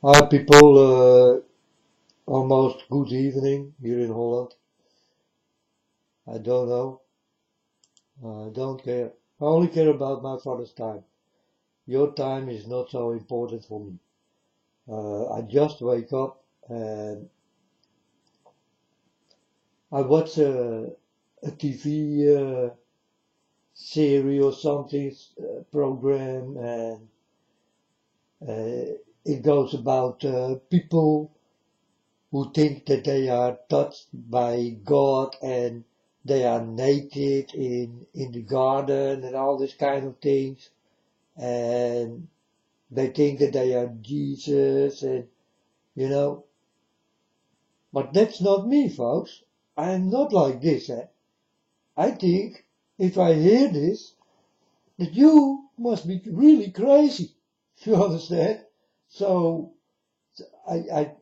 Hi people, almost good evening here in Holland. I don't know, I don't care. I only care about my father's time. Your time is not so important for me. I just wake up and I watch a TV series or something, program, and it goes about people who think that they are touched by God and they are naked in the garden and all this kind of things, and they think that they are Jesus, and you know, but that's not me, folks. I am not like this. I think if I hear this, that you must be really crazy. You understand? So I I,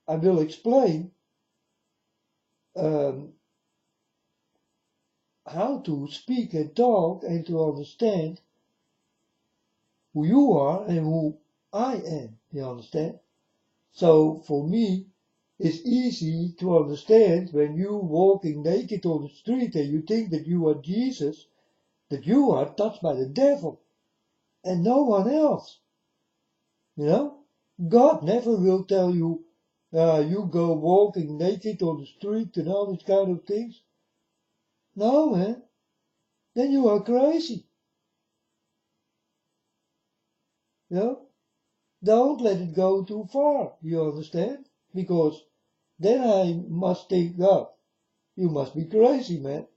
I will explain um, how to speak and talk and to understand who you are and who I am. You understand? So for me, it's easy to understand when you walking naked on the street and you think that you are Jesus, that you are touched by the devil and no one else. You know? God never will tell you, you go walking naked on the street and all these kind of things. No, man. Then you are crazy. You know? Don't let it go too far, you understand? Because then I must think, oh, you must be crazy, man.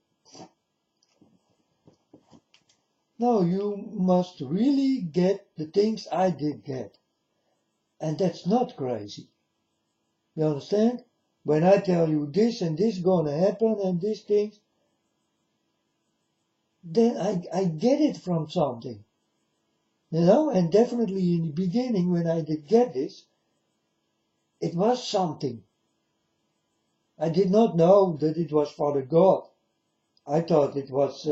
No, you must really get the things I did get. And that's not crazy. You understand? When I tell you this and this gonna happen and these things, then I get it from something. You know, and definitely in the beginning when I did get this, it was something. I did not know that it was Father God. I thought it was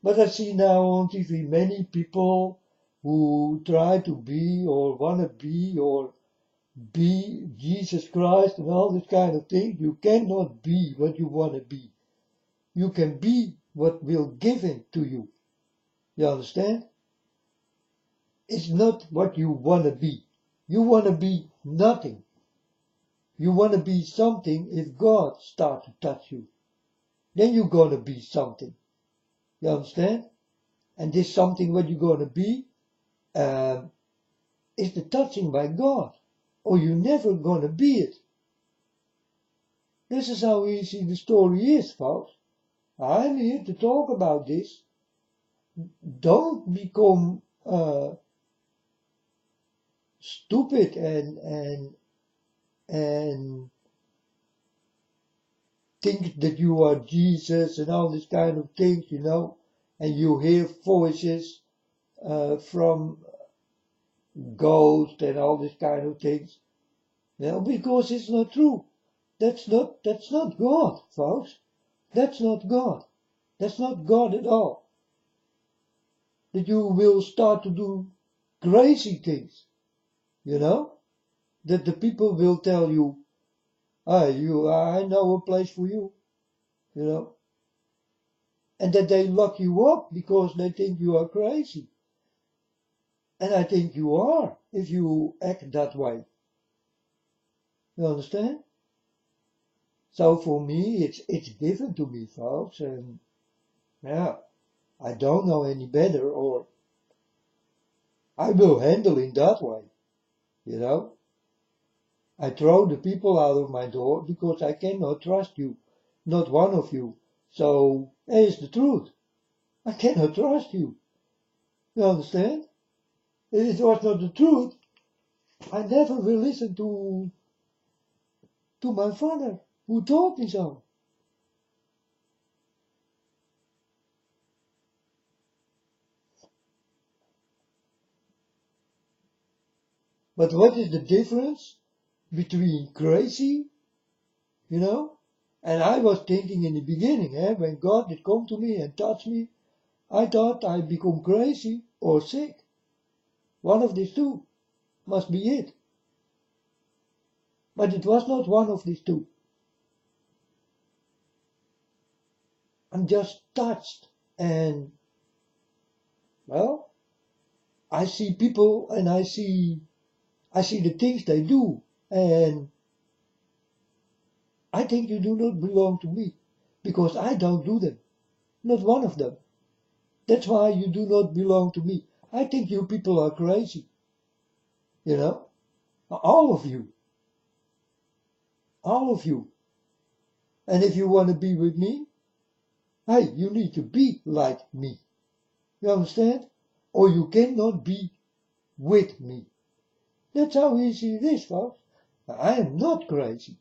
but I see now on TV many people who try to be or wanna be or be Jesus Christ and all this kind of thing. You cannot be what you wanna be. You can be what will given to you. You understand? It's not what you wanna be. You wanna be nothing. You wanna be something if God starts to touch you. Then you're gonna be something. You understand? And this something what you're gonna be um, is the touching by God, or you're never gonna be it. This is how easy the story is, folks. I'm here to talk about this. Don't become stupid and think that you are Jesus and all this kind of things, you know, and you hear voices from ghosts and all this kind of things, you know, because it's not true. That's not God, folks. That's not God. That's not God at all. That you will start to do crazy things, you know? That the people will tell you, I know a place for you, you know? And that they lock you up because they think you are crazy. And I think you are if you act that way. You understand? So for me, it's given to me, folks, and yeah, I don't know any better, or I will handle it that way, you know? I throw the people out of my door because I cannot trust you, not one of you. So, here's the truth. I cannot trust you. You understand? If it was not the truth, I never will listen to my father, who taught me so. But what is the difference between crazy, you know? And I was thinking in the beginning, when God did come to me and touch me, I thought I become crazy or sick. One of these two must be it. But it was not one of these two. I'm just touched, and well, I see people and I see the things they do, and I think you do not belong to me, because I don't do them, not one of them. That's why you do not belong to me. I think you people are crazy, you know, all of you, all of you. And if you want to be with me, hey, you need to be like me. You understand? Or you cannot be with me. That's how easy it is, folks. I am not crazy.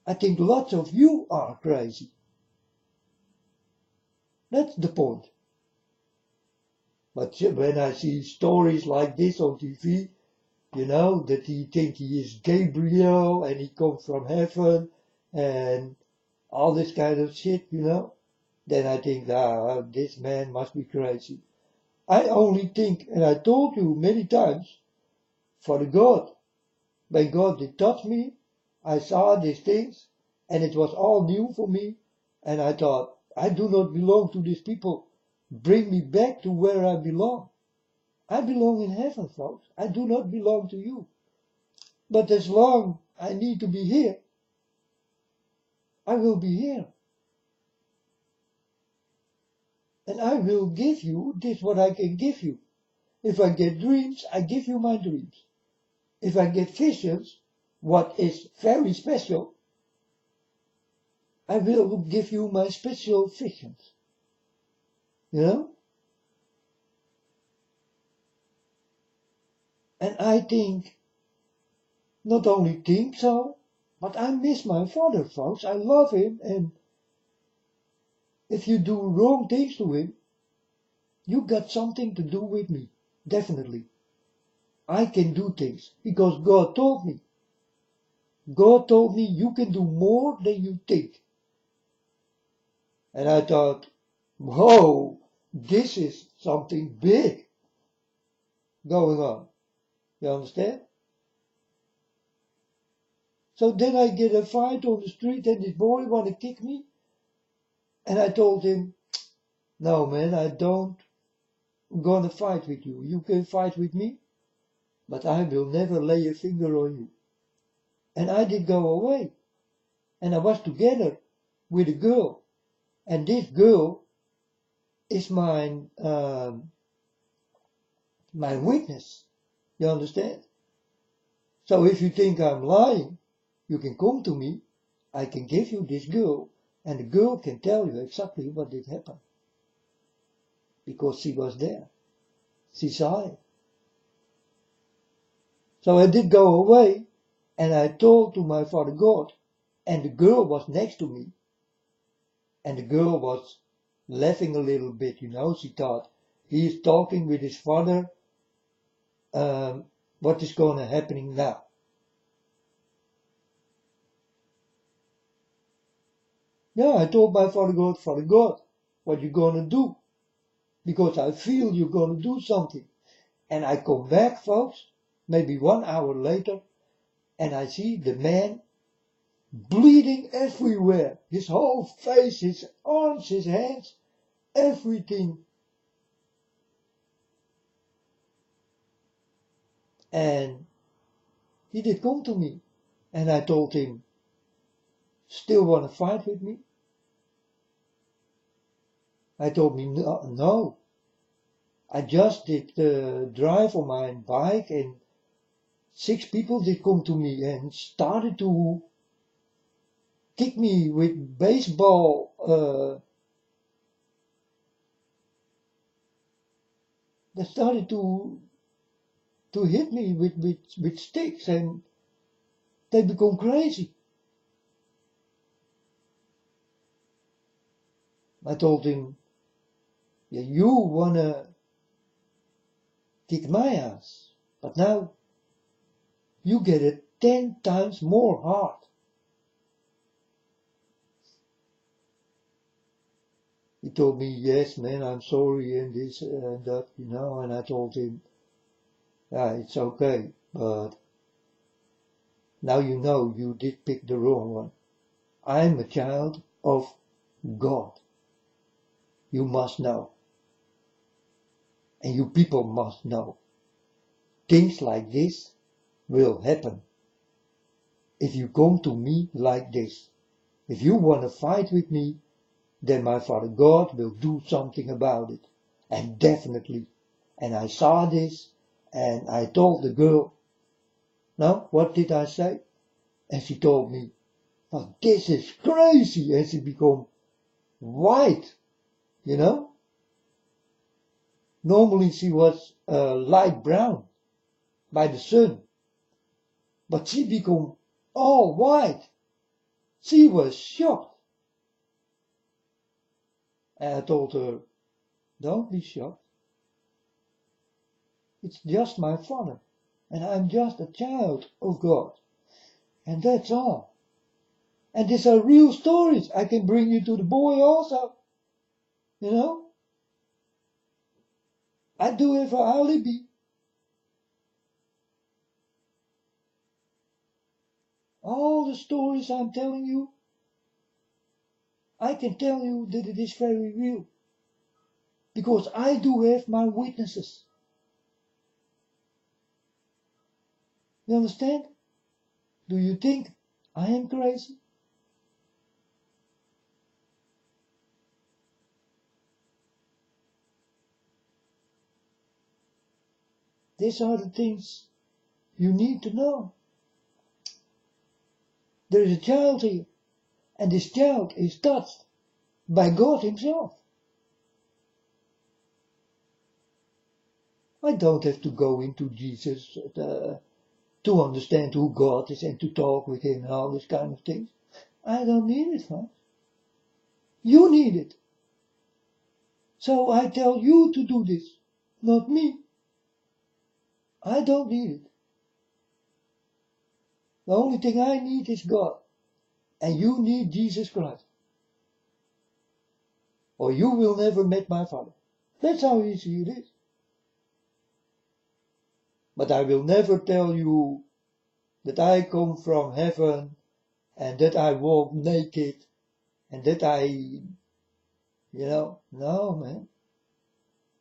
I think lots of you are crazy. That's the point. But when I see stories like this on TV, you know, that he thinks he is Gabriel and he comes from heaven and all this kind of shit, you know, then I think, this man must be crazy. I only think, and I told you many times, for the God, when God did touch me, I saw these things, and it was all new for me, and I thought, I do not belong to these people. Bring me back to where I belong. I belong in heaven, folks. I do not belong to you. But as long I need to be here, I will be here. And I will give you this what I can give you. If I get dreams, I give you my dreams. If I get visions, what is very special, I will give you my special visions. You know? And I think, not only think so, but I miss my father, folks. I love him, and if you do wrong things to him, you got something to do with me. Definitely. I can do things, because God told me. God told me you can do more than you think. And I thought, whoa, this is something big going on. You understand? So then I get a fight on the street and this boy want to kick me. And I told him, no man, I don't gonna fight with you. You can fight with me, but I will never lay a finger on you. And I did go away. And I was together with a girl. And this girl is my witness. You understand? So if you think I'm lying, you can come to me. I can give you this girl, and the girl can tell you exactly what did happen. Because she was there. She saw it. So I did go away, and I told to my Father God, and the girl was next to me. And the girl was laughing a little bit, you know. She thought, he is talking with his father. What is going to happening now? Yeah, I told my Father God, what you gonna do? Because I feel you're gonna do something. And I come back, folks, maybe 1 hour later, and I see the man bleeding everywhere. His whole face, his arms, his hands, everything. And he did come to me. And I told him, still want to fight with me? I told me, no. I just did drive on my bike and 6 people did come to me and started to kick me with baseball. They started to hit me with sticks, and they become crazy. I told him, yeah, you wanna kick my ass, but now you get it 10 times more hard. He told me, yes man, I'm sorry and this and that, you know, and I told him, yeah, it's okay, but Now you know you did pick the wrong one. I'm a child of God. You must know. And you people must know. Things like this will happen if you come to me like this. If you want to fight with me, then my Father God will do something about it. And definitely. And I saw this, and I told the girl, now, what did I say? And she told me, oh, this is crazy. And she became white, you know. Normally she was light brown by the sun. But she became all white. She was shocked. And I told her, don't be shocked. It's just my Father. And I'm just a child of God. And that's all. And these are real stories. I can bring you to the boy also. You know? I do have an alibi. All the stories I'm telling you, I can tell you that it is very real. Because I do have my witnesses. You understand? Do you think I am crazy? These are the things you need to know. There is a child here, and this child is touched by God Himself. I don't have to go into Jesus to understand who God is and to talk with Him and all this kind of things. I don't need it, folks. You need it. So I tell you to do this, not me. I don't need it. The only thing I need is God. And you need Jesus Christ. Or you will never meet my Father. That's how easy it is. But I will never tell you that I come from heaven and that I walk naked and that no man.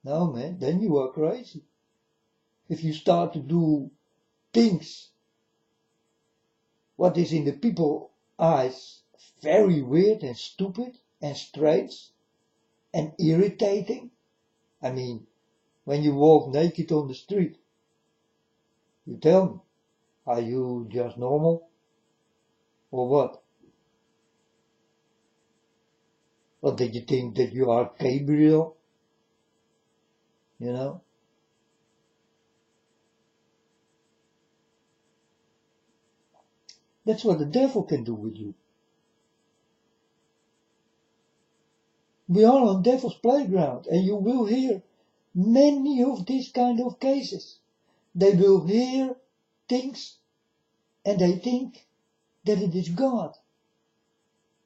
No man, then you are crazy. If you start to do things what is in the people's eyes very weird and stupid and strange and irritating. I mean, when you walk naked on the street, you tell me, are you just normal? Or what? Or did you think that you are Gabriel? You know? That's what the devil can do with you. We are on devil's playground, and you will hear many of these kind of cases. They will hear things and they think that it is God.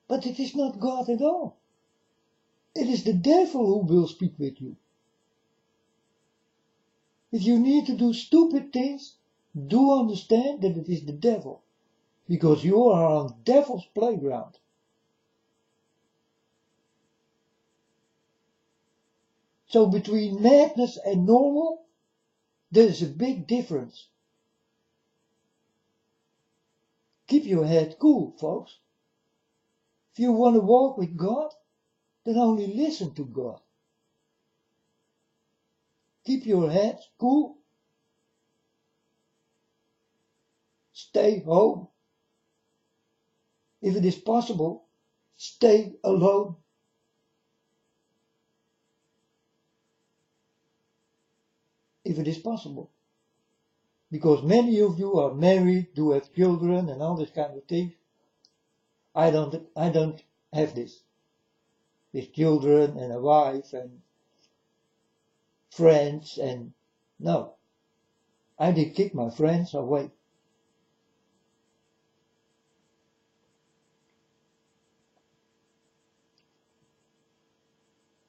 But it is not God at all. It is the devil who will speak with you. If you need to do stupid things, do understand that it is the devil. Because you are on devil's playground. So between madness and normal, there is a big difference. Keep your head cool, folks. If you want to walk with God, then only listen to God. Keep your head cool. Stay home. If it is possible, stay alone. If it is possible. Because many of you are married, do have children and all this kind of things. I don't have this. With children and a wife and friends and no. I did kick my friends away.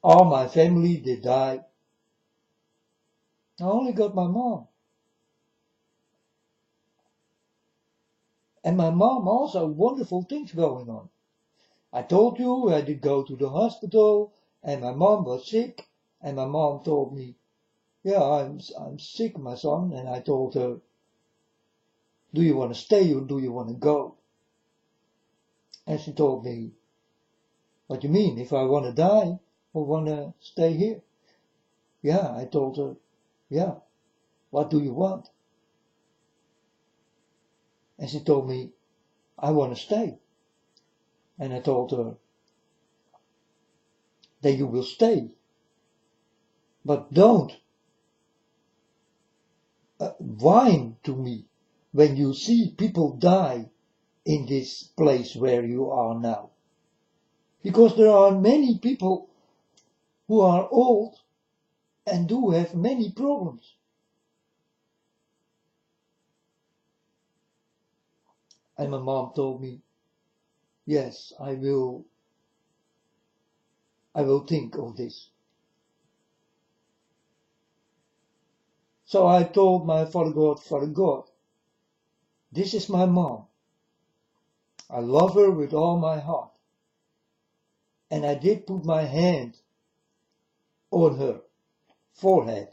All my family did die. I only got my mom. And my mom also wonderful things going on. I told you I did go to the hospital and my mom was sick and my mom told me, yeah, I'm sick, my son. And I told her, do you want to stay or do you want to go? And she told me, what do you mean, if I want to die or want to stay here? Yeah, I told her, yeah, what do you want? And she told me, I want to stay. And I told her, that you will stay. But don't whine to me when you see people die in this place where you are now. Because there are many people who are old and do have many problems. And my mom told me, yes, I will think of this. So I told my Father God, this is my mom. I love her with all my heart. And I did put my hand on her forehead,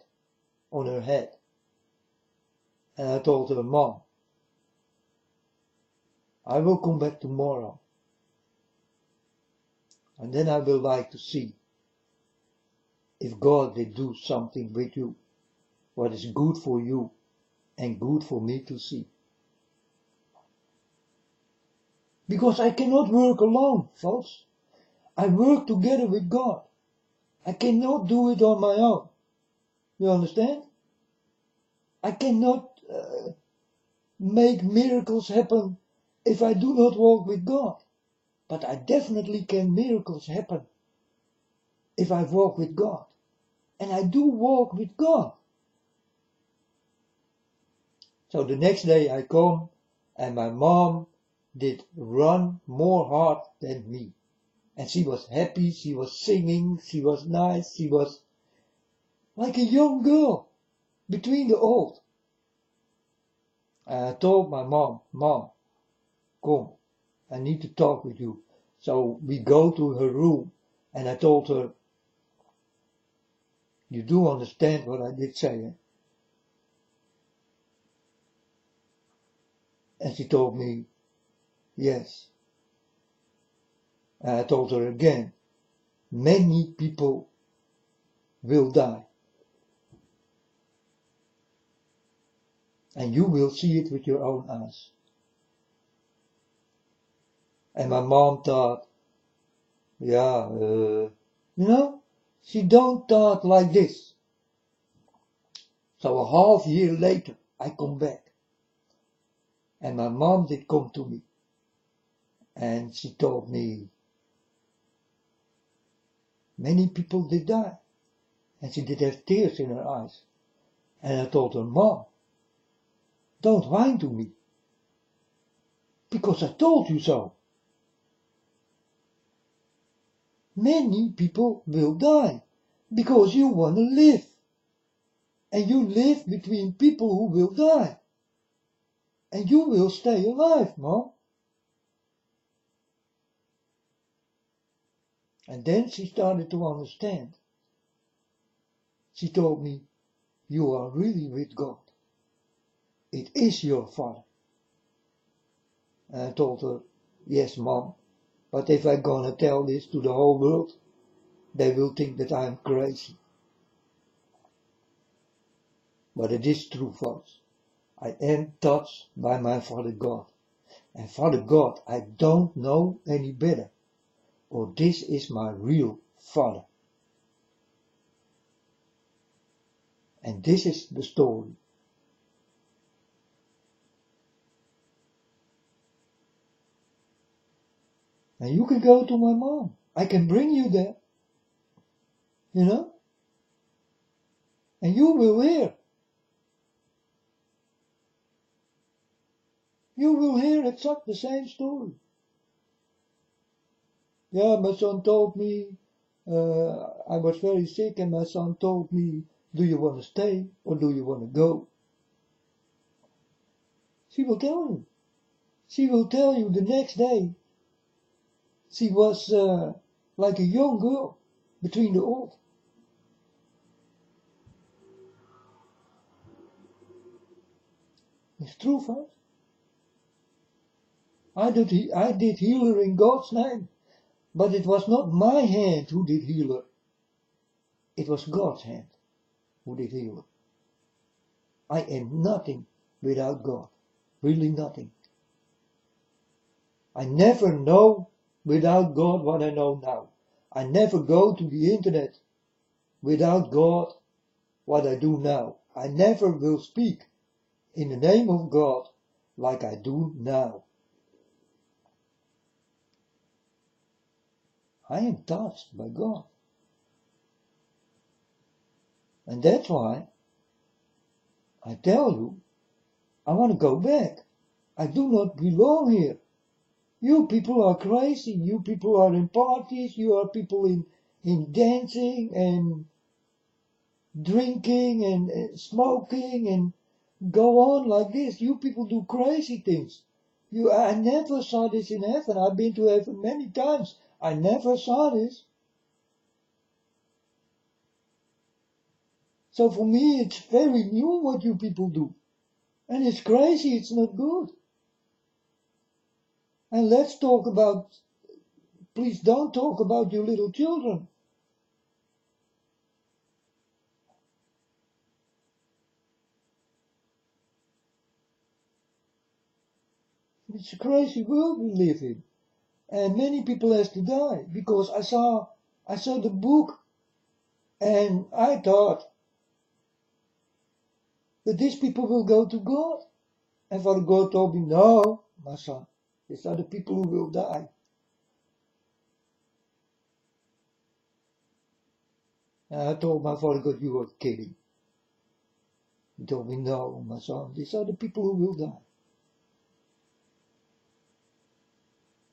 on her head. And I told her, Mom, I will come back tomorrow. And then I will like to see if God did do something with you, what is good for you and good for me to see. Because I cannot work alone, folks. I work together with God. I cannot do it on my own. You understand? I cannot make miracles happen if I do not walk with God. But I definitely can miracles happen if I walk with God. And I do walk with God. So the next day I come and my mom did run more hard than me. And she was happy, she was singing, she was nice, she was like a young girl between the old. And I told my mom, Mom, come, I need to talk with you. So we go to her room and I told her, you do understand what I did say, eh? And she told me, yes. And I told her again, many people will die. And you will see it with your own eyes. And my mom thought, yeah, she don't talk like this. So a half year later, I come back. And my mom did come to me. And she told me, many people did die. And she did have tears in her eyes. And I told her, Mom, don't whine to me. Because I told you so. Many people will die. Because you want to live. And you live between people who will die. And you will stay alive, Mom. And then she started to understand. She told me, you are really with God. It is your Father. And I told her, yes, Mom, but if I'm gonna tell this to the whole world, they will think that I'm crazy. But it is true, folks. I am touched by my Father God. And Father God, I don't know any better. Or this is my real Father. And this is the story. And you can go to my mom. I can bring you there. And you will hear. You will hear exactly the same story. Yeah, my son told me, I was very sick and my son told me, do you want to stay or do you want to go? She will tell you. she will tell you the next day she was like a young girl between the old. It's true, folks. I did heal her in God's name, but it was not my hand who did heal her. It was God's hand who did heal her. I am nothing without God. Really nothing. I never know without God what I know now. I never go to the internet without God what I do now. I never will speak in the name of God like I do now. I am touched by God. And that's why I tell you, I want to go back. I do not belong here. You people are crazy. You people are in parties. You are people in dancing and drinking and smoking and go on like this. You people do crazy things. I never saw this in heaven. I've been to heaven many times. I never saw this. So for me, it's very new what you people do. And it's crazy. It's not good. And let's talk about, please don't talk about your little children. It's a crazy world we live in. And many people has to die because I saw the book and I thought that these people will go to God. And Father God told me, no, my son, these are the people who will die. And I told my Father God, you are kidding. He told me, no, my son, these are the people who will die.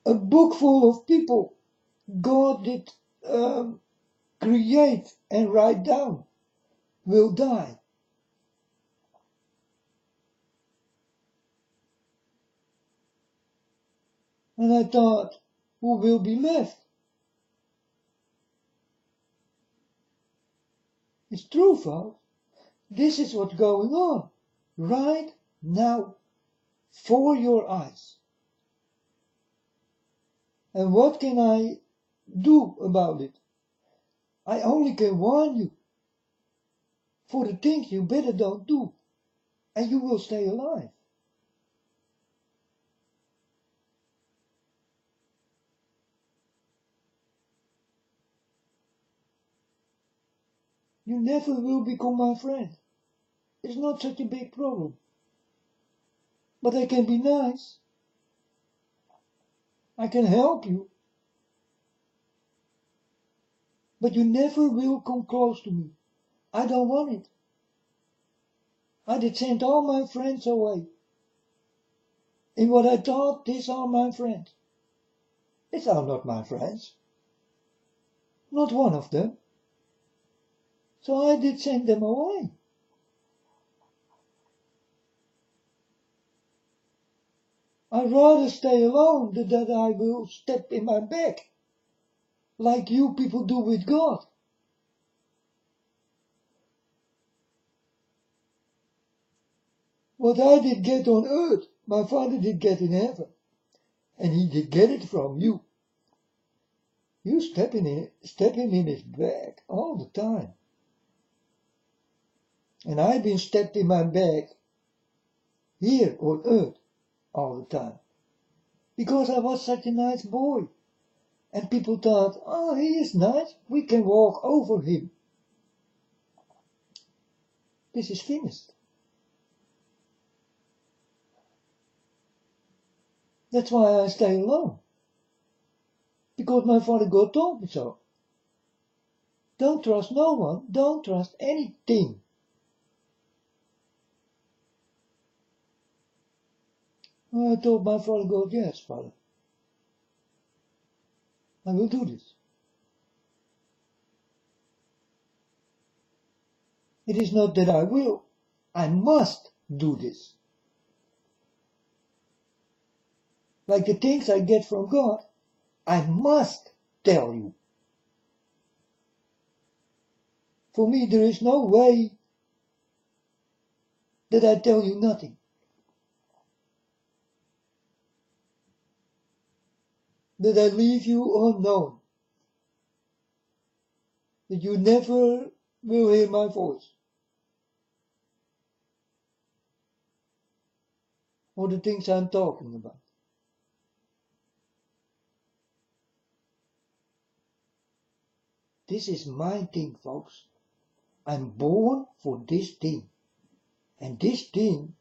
A book full of people God did create and write down will die. And I thought, who will be left? It's true, folks. This is what's going on right now for your eyes. And what can I do about it? I only can warn you for the things you better don't do, and you will stay alive. You never will become my friend. It's not such a big problem. But I can be nice. I can help you. But you never will come close to me. I don't want it. I did send all my friends away. In what I thought, these are my friends. These are not my friends. Not one of them. So I did send them away. I'd rather stay alone than that I will step in my back, like you people do with God. What I did get on earth, my Father did get in heaven. And he did get it from you. You step him in his back all the time. And I've been stepped in my back here on earth all the time. Because I was such a nice boy. And people thought, oh, he is nice. We can walk over him. This is finished. That's why I stay alone. Because my Father God told me so. Don't trust no one. Don't trust anything. I told my Father God, yes, Father. I will do this. It is not that I will. I must do this. like the things I get from God, I must tell you. For me, there is no way that I tell you nothing. That I leave you unknown. That you never will hear my voice. Or the things I'm talking about. This is my thing, folks. I'm born for this thing. And this thing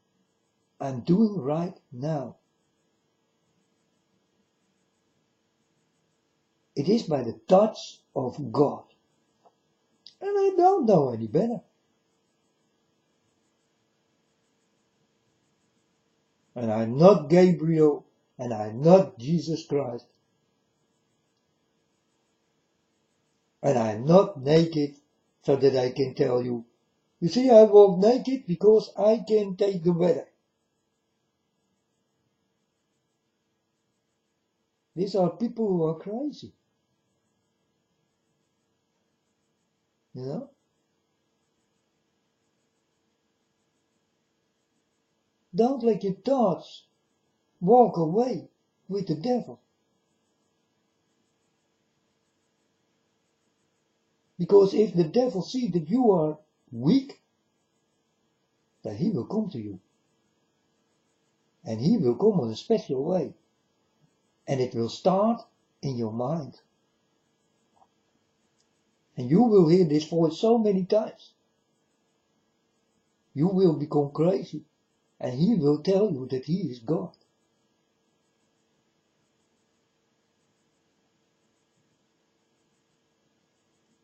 I'm doing right now. It is by the touch of God. And I don't know any better. And I'm not Gabriel, and I'm not Jesus Christ. And I'm not naked so that I can tell you, you see, I walk naked because I can take the weather. These are people who are crazy. You know? Don't let your thoughts walk away with the devil. Because if the devil sees that you are weak, then he will come to you. And he will come in a special way. And it will start in your mind. And you will hear this voice so many times. You will become crazy. And he will tell you that he is God.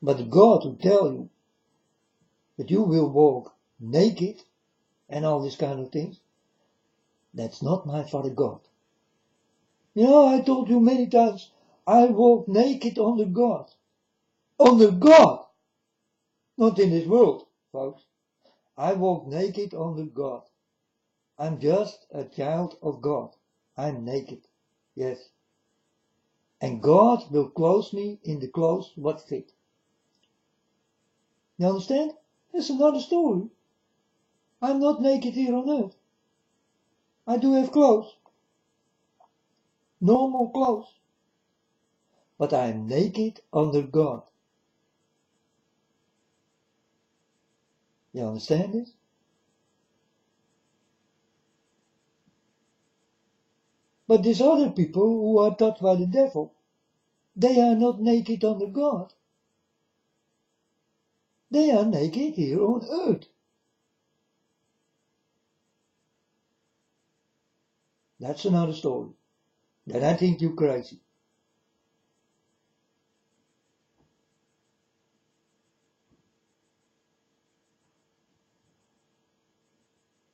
But the God who tell you that you will walk naked and all these kind of things, that's not my Father God. You know, I told you many times, I walk naked under God. Under God! Not in this world, folks. I walk naked under God. I'm just a child of God. I'm naked. Yes. And God will clothe me in the clothes what fit. You understand? It's another story. I'm not naked here on earth. I do have clothes. Normal clothes. But I am naked under God. You understand this? But these other people who are taught by the devil, they are not naked under God. They are naked here on earth. That's another story. Then I think you're crazy.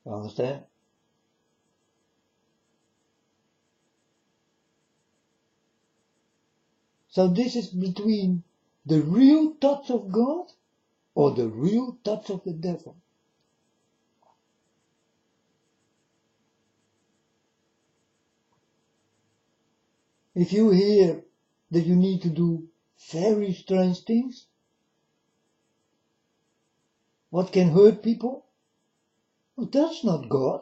You understand? So this is between the real touch of God or the real touch of the devil. If you hear that you need to do very strange things, what can hurt people? Well, that's not God.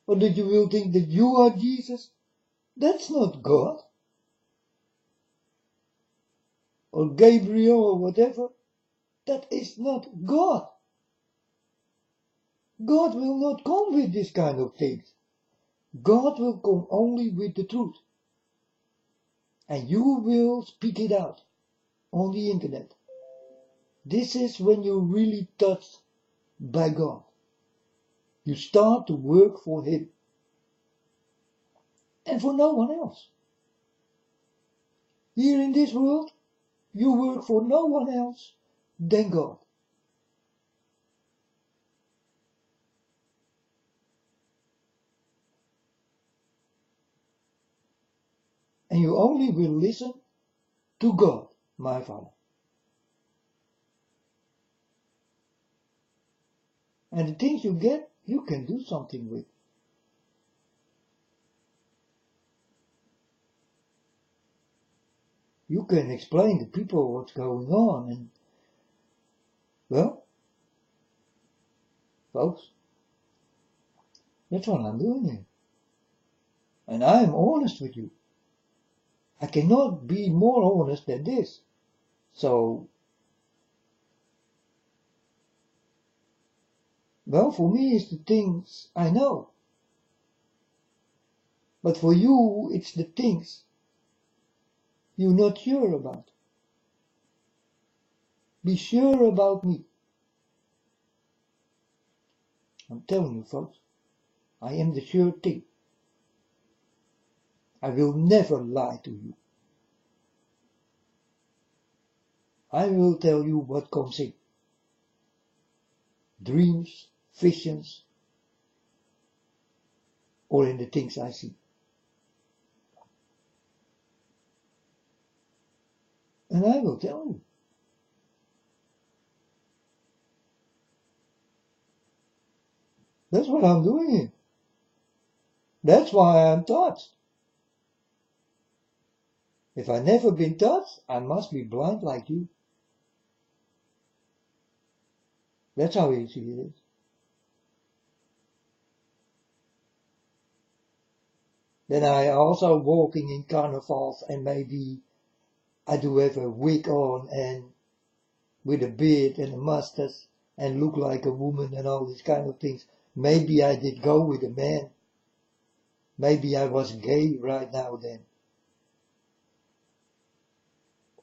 Or that you will think that you are Jesus? That's not God. Or Gabriel or whatever. That is not God. God will not come with this kind of things. God will come only with the truth. And you will speak it out on the internet. This is when you're really touched by God. You start to work for Him. And for no one else. Here in this world, you work for no one else than God. And you only will listen to God, my Father. And the things you get, you can do something with. You can explain to people what's going on, and, well, folks, that's what I'm doing here. And I'm honest with you. I cannot be more honest than this. So, well, for me it's the things I know. But for you, it's the things you're not sure about. Be sure about me. I'm telling you, folks, I am the sure thing. I will never lie to you. I will tell you what comes in. Dreams, visions, or in the things I see. And I will tell you. That's what I'm doing here. That's why I'm touched. If I've never been touched, I must be blind like you. That's how easy it is. Then I also walking in carnivals, and maybe I do have a wig on and with a beard and a mustache and look like a woman and all these kind of things. Maybe I did go with a man. Maybe I was gay right now then.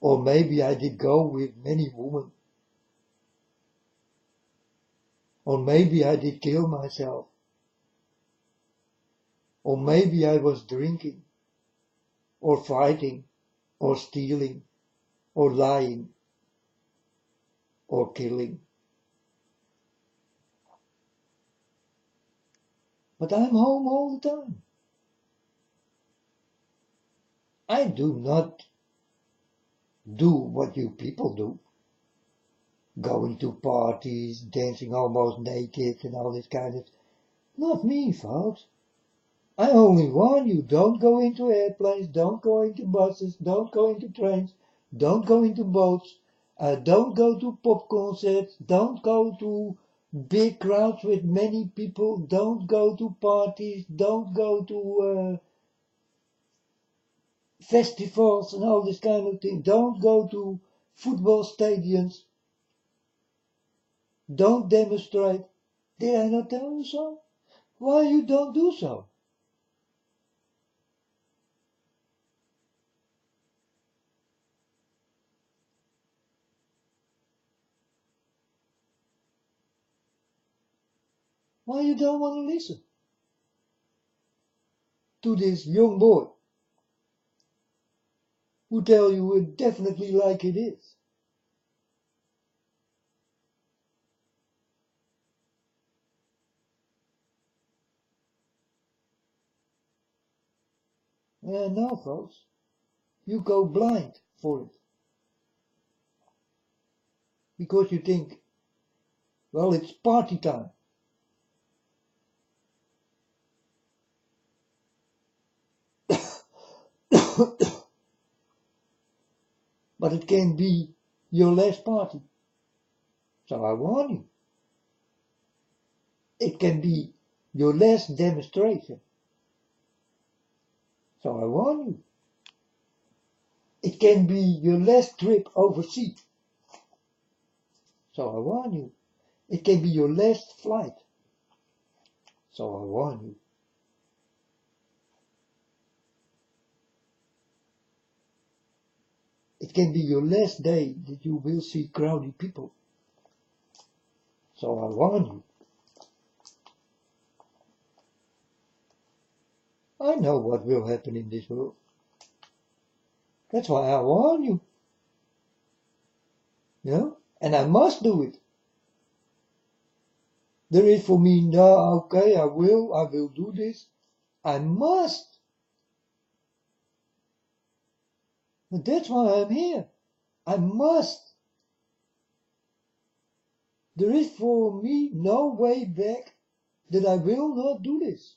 Or maybe I did go with many women. Or maybe I did kill myself. Or maybe I was drinking, or fighting, or stealing, or lying, or killing. But I'm home all the time. I do not do what you people do. Going to parties, dancing almost naked and all this kind of... Not me, folks. I only warn you, don't go into airplanes, don't go into buses, don't go into trains, don't go into boats, don't go to pop concerts, don't go to big crowds with many people, don't go to parties, don't go to festivals and all this kind of thing, don't go to football stadiums, don't demonstrate. Did I not tell you so? Why you don't do so? Why you don't want to listen to this young boy who tell you it definitely like it is? No, folks, you go blind for it. Because you think, well, it's party time. But it can be your last party. So I warn you. It can be your last demonstration. So I warn you. It can be your last trip overseas. So I warn you. It can be your last flight. So I warn you. It can be your last day that you will see crowded people. So I warn you. I know what will happen in this world. That's why I warn you. You know? And I must do it. There is for me, no, okay, I will do this. I must. But that's why I'm here. I must. There is for me no way back that I will not do this.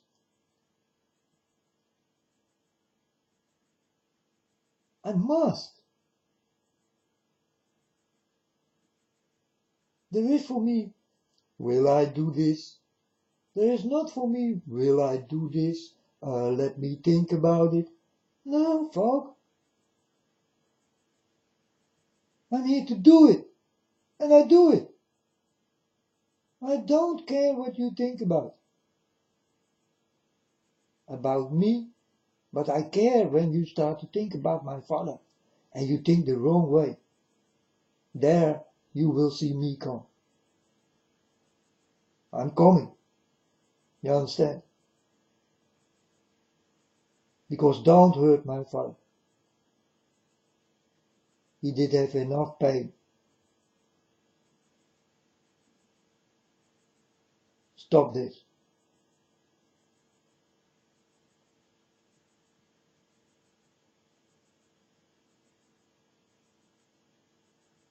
I must. There is for me, will I do this? There is not for me, will I do this? Let me think about it. No, folk. I need to do it. And I do it. I don't care what you think about me, but I care when you start to think about my Father and you think the wrong way. There you will see me come. I'm coming. You understand? Because don't hurt my Father. He did have enough pain. Stop this.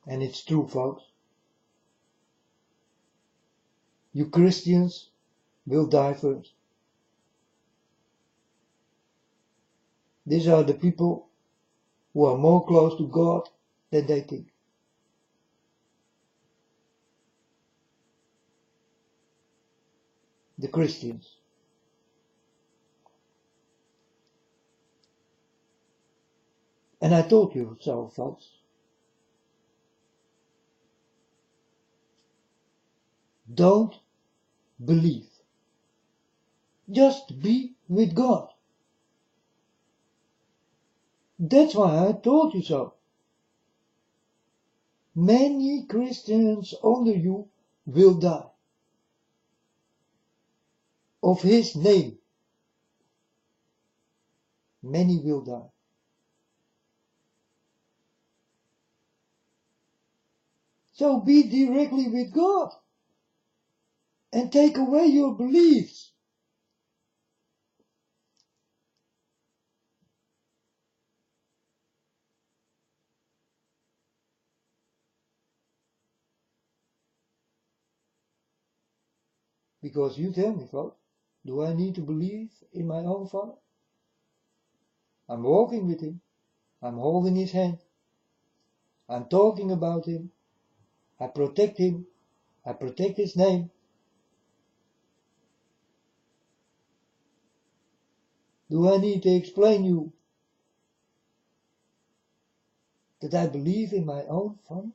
And it's true, folks. You Christians will die first. These are the people who are more close to God than they think. The Christians. And I told you so, folks. Don't believe. Just be with God. That's why I told you so. Many Christians under you will die. Of His name. Many will die. So be directly with God. And take away your beliefs. Because you tell me, folks, do I need to believe in my own Father? I'm walking with Him. I'm holding His hand. I'm talking about Him. I protect Him. I protect His name. Do I need to explain you that I believe in my own Father?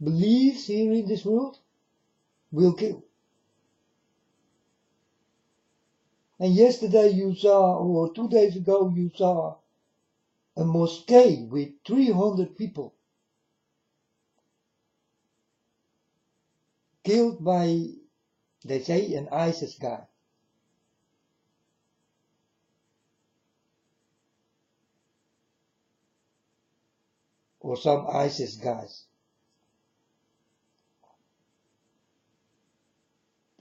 Beliefs here in this world will kill. And yesterday you saw, or 2 days ago you saw, a mosque with 300 people killed by, they say, an ISIS guy. Or some ISIS guys.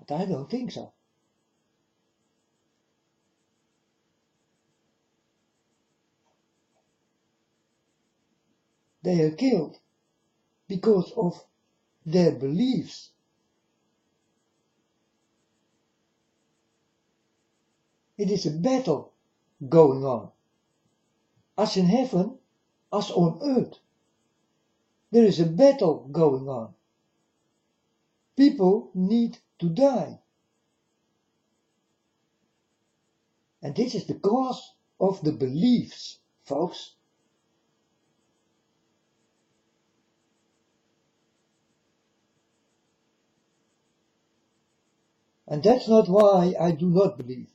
But I don't think so. They are killed because of their beliefs. It is a battle going on. As in heaven, as on earth. There is a battle going on. People need to die. And this is the cause of the beliefs, folks. And that's not why I do not believe.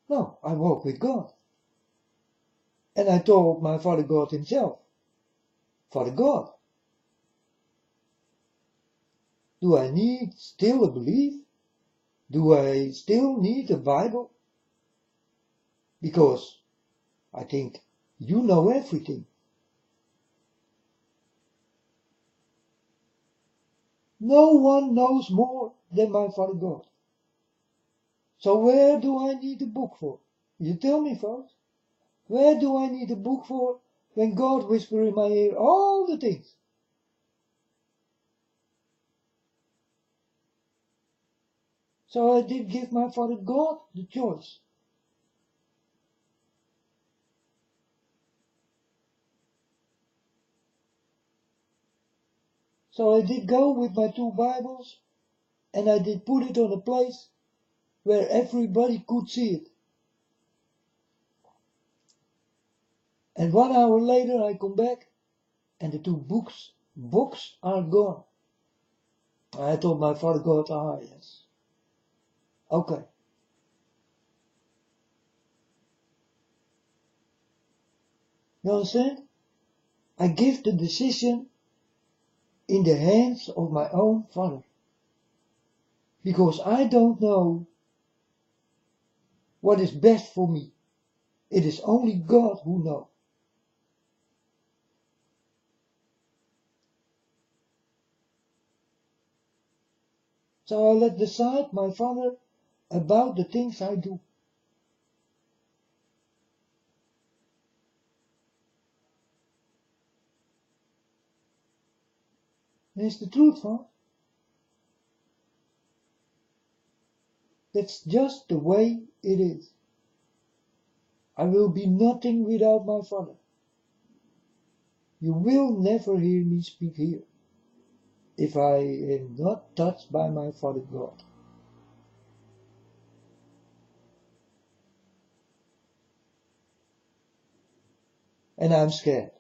No, I walk with God. And I told my Father God Himself, Father God, do I need still a belief? Do I still need a Bible? Because I think you know everything. No one knows more than my Father God. So where do I need a book for? You tell me, folks. Where do I need a book for when God whispers in my ear all the things? So I did give my father God the choice. So I did go with my 2 Bibles and I did put it on a place where everybody could see it. And 1 hour later I come back and the 2 books are gone. I told my father God, yes. Okay. You understand? I give the decision in the hands of my own father. Because I don't know what is best for me. It is only God who knows. So I let decide my father about the things I do. And it's the truth, huh? That's just the way it is. I will be nothing without my father. You will never hear me speak here if I am not touched by my Father God. And I'm scared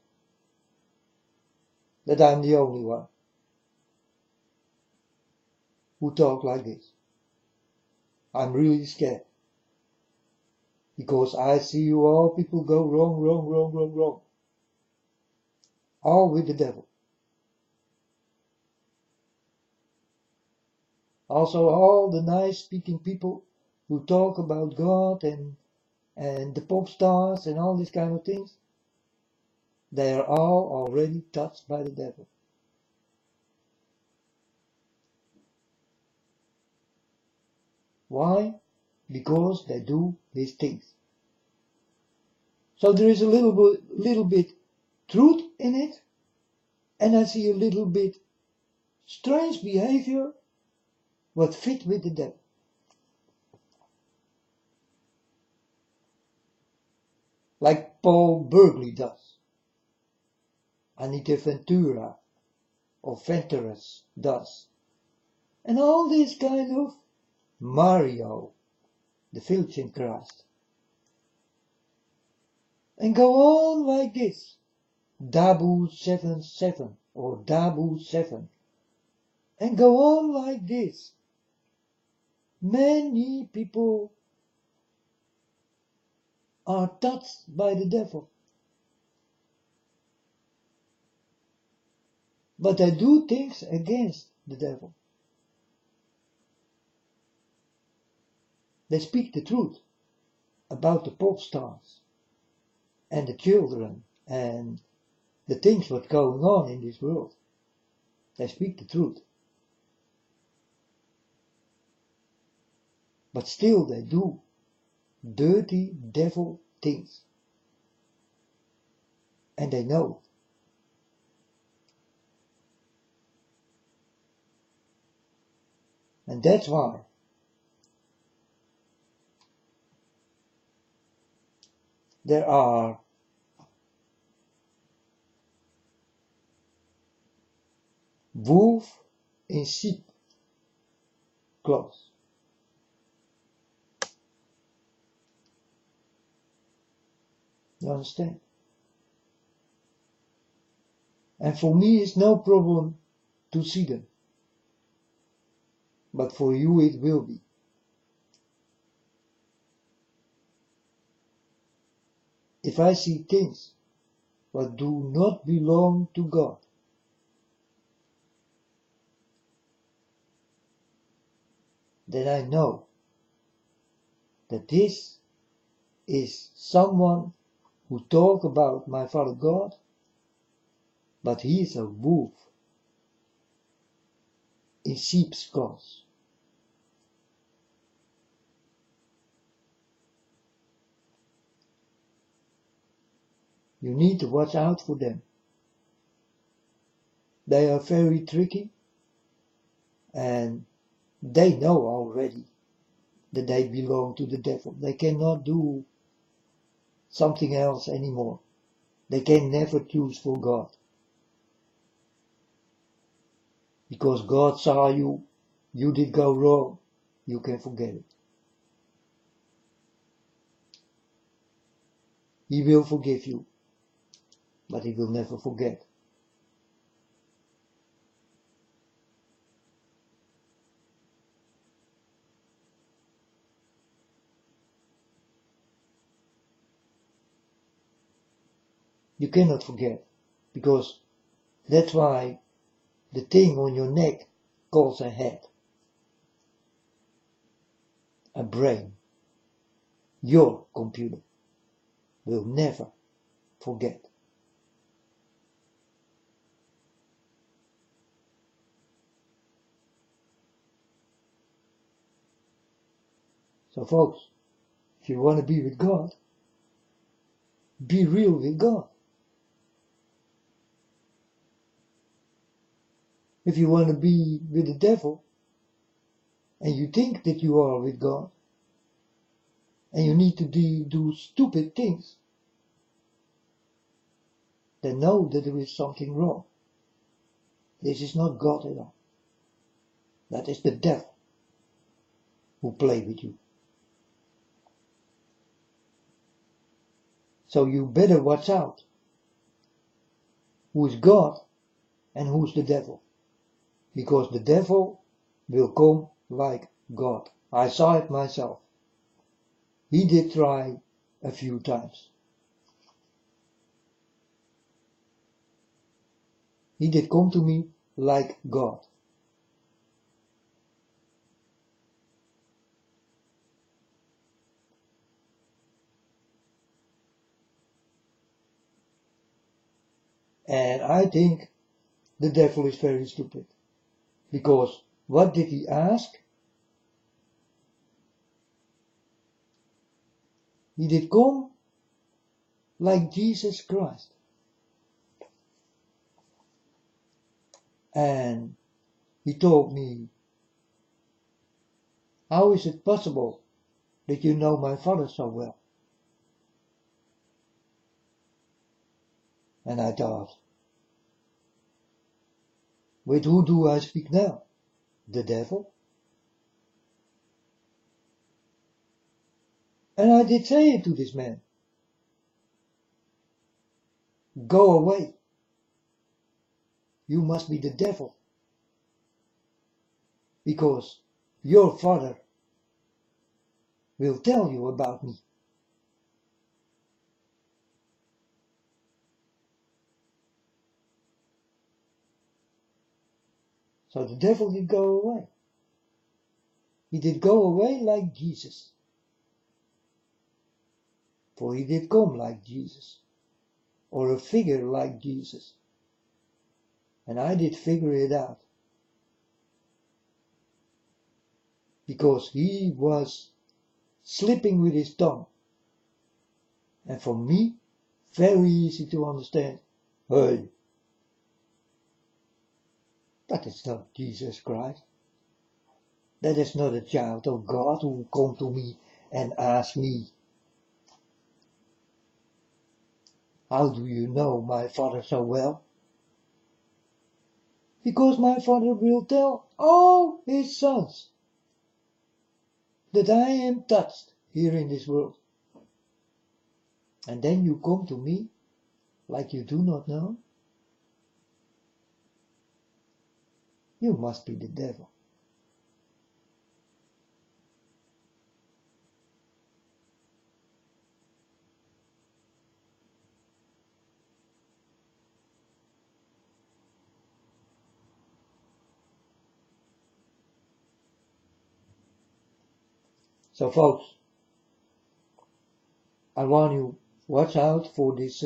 that I'm the only one who talk like this. I'm really scared. Because I see you all people go wrong. All with the devil. Also all the nice speaking people who talk about God and the pop stars and all these kind of things, they are all already touched by the devil. Why? Because they do his things. So there is a little bit truth in it, and I see a little bit strange behavior what fit with the devil. Like Paul Burgley does, Anita Ventura or Venturous does, and all this kind of Mario, the village in Christ. And go on like this, Dabu 77 or Dabu 7, and go on like this. Many people are touched by the devil. But they do things against the devil. They speak the truth about the pop stars and the children and the things what's going on in this world. They speak the truth. But still they do dirty devil things. And they know. And that's why there are wolves in sheep clothes. You understand? And for me it's no problem to see them. But for you it will be. If I see things that do not belong to God, then I know that this is someone who talk about my Father God, but he is a wolf in sheep's clothes. You need to watch out for them. They are very tricky, and they know already that they belong to the devil. They cannot do something else anymore. They can never choose for God. Because God saw you did go wrong, you can forget it. He will forgive you, but he will never forget. You cannot forget, because that's why the thing on your neck calls a head, a brain. Your computer will never forget. So folks, if you want to be with God, be real with God. If you want to be with the devil, and you think that you are with God, and you need to do stupid things, then know that there is something wrong. This is not God at all. That is the devil who plays with you. So you better watch out who is God and who is the devil. Because the devil will come like God. I saw it myself. He did try a few times. He did come to me like God. And I think the devil is very stupid. Because what did he ask? He did come like Jesus Christ. And he told me, how is it possible that you know my Father so well? And I thought, with who do I speak now? The devil? And I did say it to this man. Go away. You must be the devil. Because your father will tell you about me. So the devil did go away. He did go away like Jesus. For he did come like Jesus. Or a figure like Jesus. And I did figure it out. Because he was slipping with his tongue. And for me, very easy to understand. Hey, that is not Jesus Christ. That is not a child of God who come to me and ask me, how do you know my Father so well? Because my Father will tell all his sons that I am touched here in this world. And then you come to me like you do not know? You must be the devil. So folks, I want you watch out for this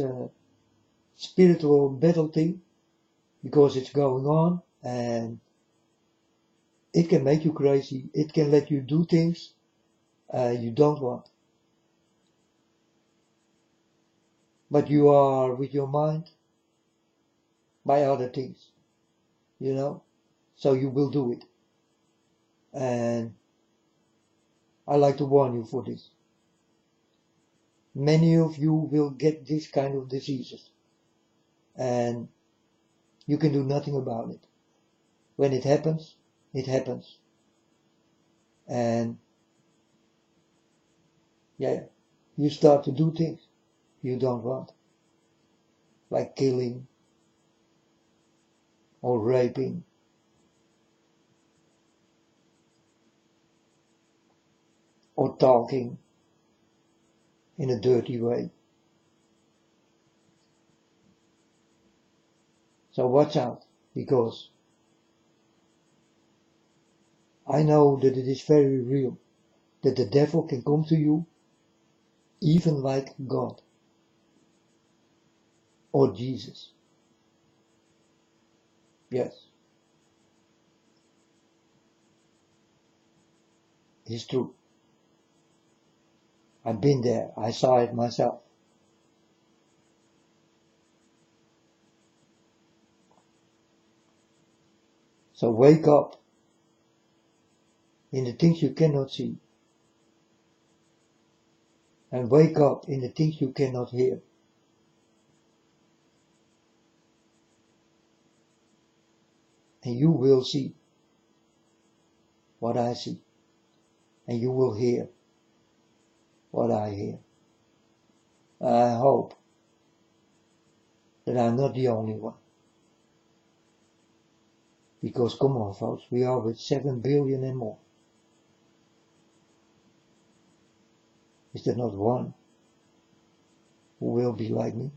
spiritual battle thing, because it's going on and it can make you crazy. It can let you do things you don't want. but you are with your mind by other things, you know, so you will do it. And I like to warn you for this. Many of you will get this kind of diseases, and you can do nothing about it. When it happens, it happens. And yeah, you start to do things you don't want, like killing or raping or talking in a dirty way. So watch out, because I know that it is very real, that the devil can come to you even like God or Jesus. Yes, it's true. I've been there, I saw it myself. So wake up in the things you cannot see, and wake up in the things you cannot hear. And you will see what I see, and you will hear what I hear. I hope that I'm not the only one. Because come on folks, we are with 7 billion and more. Is there not one who will be like me?